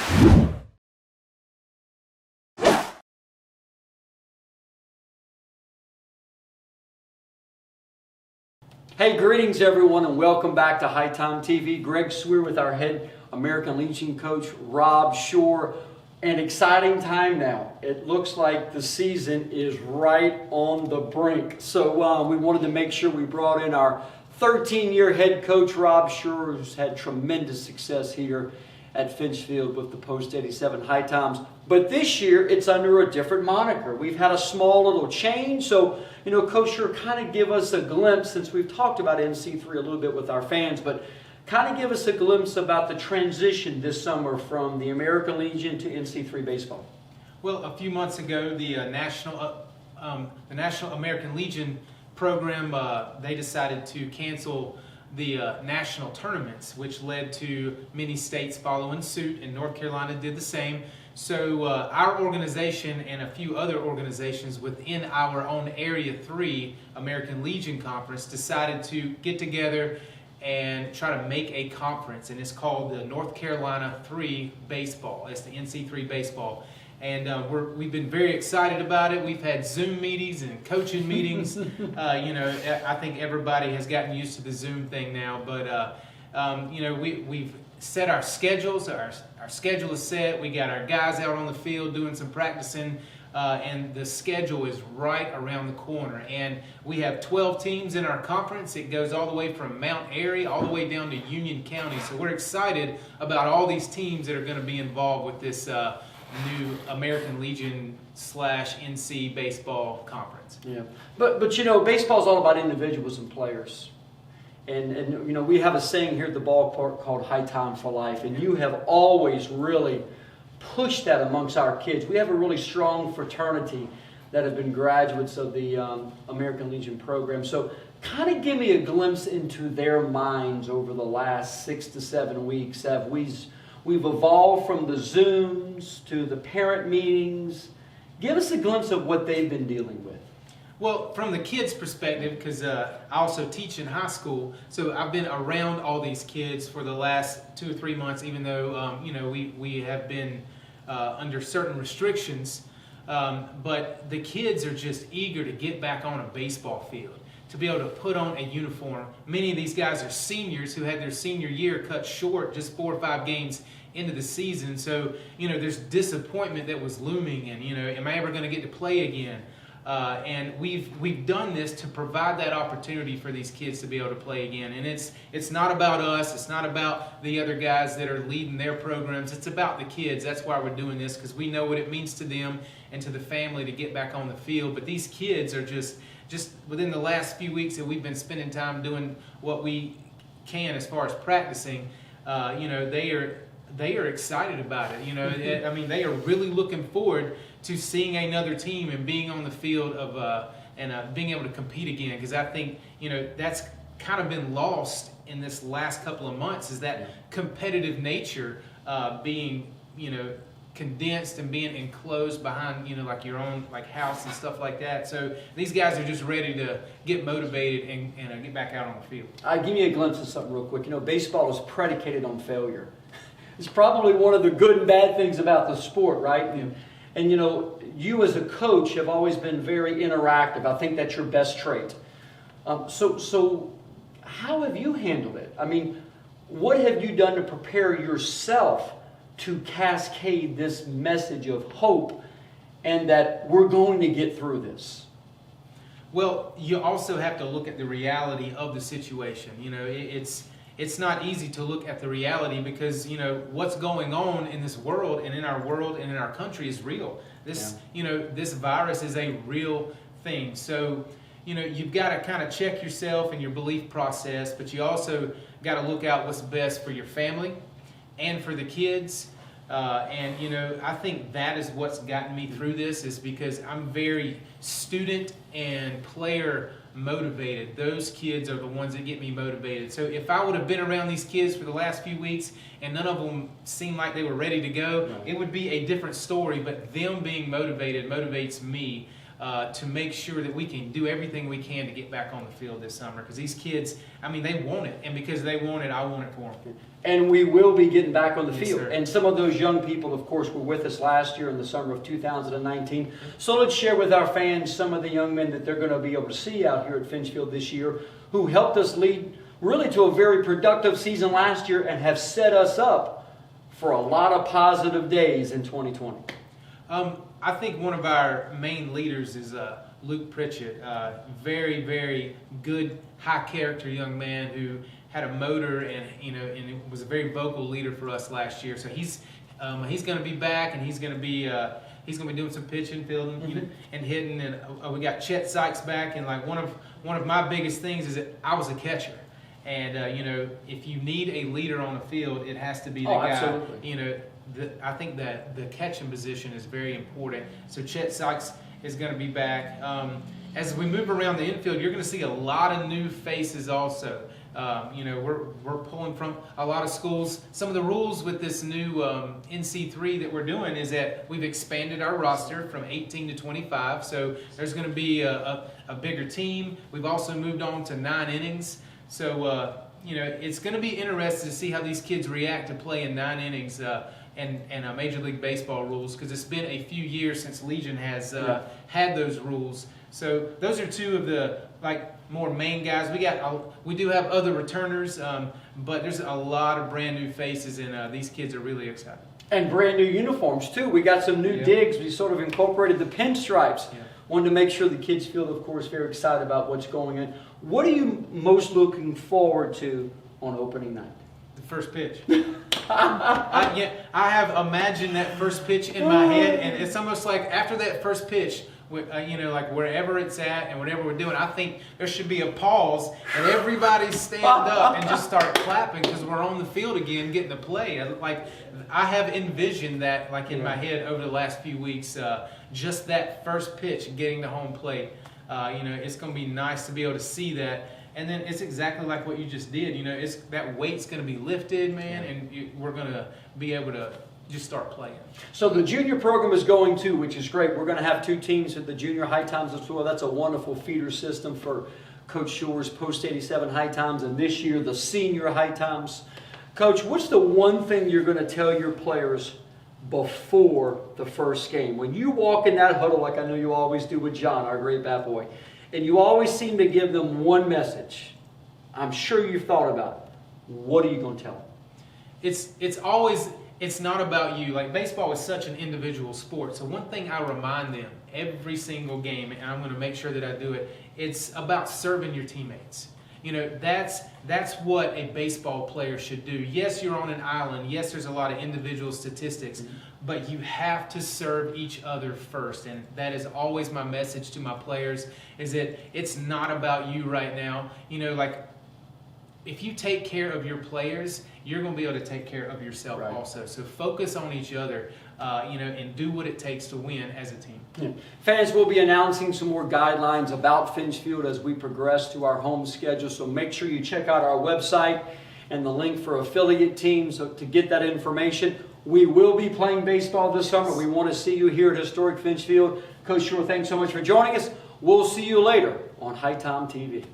Hey, greetings everyone, and welcome back to HiToms TV. Greg Suire with our head American Legion coach, Rob Shore. An exciting time now. It looks like the season is right on the brink. So we wanted to make sure we brought in our 13-year head coach, Rob Shore, who's had tremendous success here at Finch Field with the Post 87 HiToms. But this year, it's under a different moniker. We've had a small little change. So, Coach Shore, kind of give us a glimpse, since we've talked about NC3 a little bit with our fans, but kind of give us a glimpse about the transition this summer from the American Legion to NC3 Baseball. Well, a few months ago, the National American Legion program, they decided to cancel the national tournaments, which led to many states following suit, and North Carolina did the same. So our organization and a few other organizations within our own Area 3 American Legion Conference decided to get together and try to make a conference, and it's called the North Carolina 3 Baseball. It's the NC3 Baseball. And we've been very excited about it. We've had Zoom meetings and coaching meetings. I think everybody has gotten used to the Zoom thing now. But we've set our schedules. Our schedule is set. We got our guys out on the field doing some practicing, and the schedule is right around the corner. And we have 12 teams in our conference. It goes all the way from Mount Airy all the way down to Union County. So we're excited about all these teams that are going to be involved with this new American Legion / NC baseball conference. Yeah, but baseball is all about individuals and players, and we have a saying here at the ballpark called "High Time for Life," and you have always really pushed that amongst our kids. We have a really strong fraternity that have been graduates of the American Legion program. So, kind of give me a glimpse into their minds over the last 6 to 7 weeks. We've evolved from the Zooms to the parent meetings. Give us a glimpse of what they've been dealing with. Well, from the kids' perspective, because I also teach in high school, so I've been around all these kids for the last 2 or 3 months, even though we have been under certain restrictions. But the kids are just eager to get back on a baseball field, to be able to put on a uniform. Many of these guys are seniors who had their senior year cut short just 4 or 5 games into the season. So, there's disappointment that was looming, and, am I ever going to get to play again? And we've done this to provide that opportunity for these kids to be able to play again. And it's not about us. It's not about the other guys that are leading their programs. It's about the kids. That's why we're doing this, because we know what it means to them and to the family to get back on the field. But these kids are just within the last few weeks that we've been spending time doing what we can as far as practicing, they are excited about it. I mean, they are really looking forward to seeing another team and being on the field and being able to compete again. Because I think that's kind of been lost in this last couple of months, is that competitive nature being condensed and being enclosed behind like your own house and stuff like that. So these guys are just ready to get motivated and get back out on the field. Give me a glimpse of something real quick. Baseball is predicated on failure. It's probably one of the good and bad things about the sport, right? Yeah. And you as a coach have always been very interactive. I think that's your best trait. So how have you handled it? I mean, what have you done to prepare yourself to cascade this message of hope and that we're going to get through this? Well, you also have to look at the reality of the situation. It's not easy to look at the reality, because what's going on in this world and in our country is real. This virus is a real thing. So you've got to kind of check yourself and your belief process, but you also got to look out what's best for your family and for the kids. I think that is what's gotten me through this, is because I'm very student and player motivated. Those kids are the ones that get me motivated. So if I would have been around these kids for the last few weeks and none of them seemed like they were ready to go, it would be a different story. But them being motivated motivates me to make sure that we can do everything we can to get back on the field this summer. Because these kids, I mean, they want it, and because they want it, I want it for them. And we will be getting back on the Yes, field. sir. And some of those young people, of course, were with us last year in the summer of 2019. So let's share with our fans some of the young men that they're going to be able to see out here at Finchfield this year, who helped us lead really to a very productive season last year and have set us up for a lot of positive days in 2020. I think one of our main leaders is Luke Pritchett. Very, very good, high-character young man who had a motor and was a very vocal leader for us last year. So he's going to be back, and he's going to be doing some pitching, fielding, and hitting. And we got Chet Sykes back, and like one of my biggest things is that I was a catcher. And if you need a leader on the field, it has to be the guy. Absolutely. I think that the catching position is very important. So Chet Sykes is going to be back. As we move around the infield, you're going to see a lot of new faces also. We're pulling from a lot of schools. Some of the rules with this new NC3 that we're doing is that we've expanded our roster from 18 to 25. So there's going to be a bigger team. We've also moved on to 9 innings. So, it's going to be interesting to see how these kids react to playing 9 innings and Major League Baseball rules, because it's been a few years since Legion has had those rules. So those are two of the more main guys. We do have other returners, but there's a lot of brand new faces, and these kids are really excited. And brand new uniforms too. We got some new digs. We sort of incorporated the pinstripes. Yeah. Wanted to make sure the kids feel, of course, very excited about what's going on. What are you most looking forward to on opening night? The first pitch. I have imagined that first pitch in my head, and it's almost like after that first pitch, like wherever it's at and whatever we're doing, I think there should be a pause and everybody stand up and just start clapping because we're on the field again, getting to play. I have envisioned that in my head over the last few weeks, just that first pitch, getting to home plate. It's going to be nice to be able to see that. And then it's exactly like what you just did. It's that weight's going to be lifted, man, and we're going to be able to just start playing. So the junior program is going too, which is great. We're going to have 2 teams at the junior HiToms as well. That's a wonderful feeder system for Coach Shore's post-87 HiToms, and this year the senior HiToms. Coach, what's the one thing you're going to tell your players before the first game? When you walk in that huddle, like I know you always do with John, our great bat boy, and you always seem to give them one message. I'm sure you've thought about it. What are you going to tell them? It's not about you. Baseball is such an individual sport. So one thing I remind them every single game, and I'm going to make sure that I do it, it's about serving your teammates. That's what a baseball player should do. Yes, you're on an island. Yes, there's a lot of individual statistics, but you have to serve each other first. And that is always my message to my players, is that it's not about you right now. If you take care of your players, you're going to be able to take care of yourself also. So focus on each other, and do what it takes to win as a team. Yeah. Fans, will be announcing some more guidelines about Finchfield as we progress to our home schedule. So make sure you check out our website and the link for affiliate teams to get that information. We will be playing baseball this summer. We want to see you here at Historic Finchfield. Coach Shore, thanks so much for joining us. We'll see you later on HiTom TV.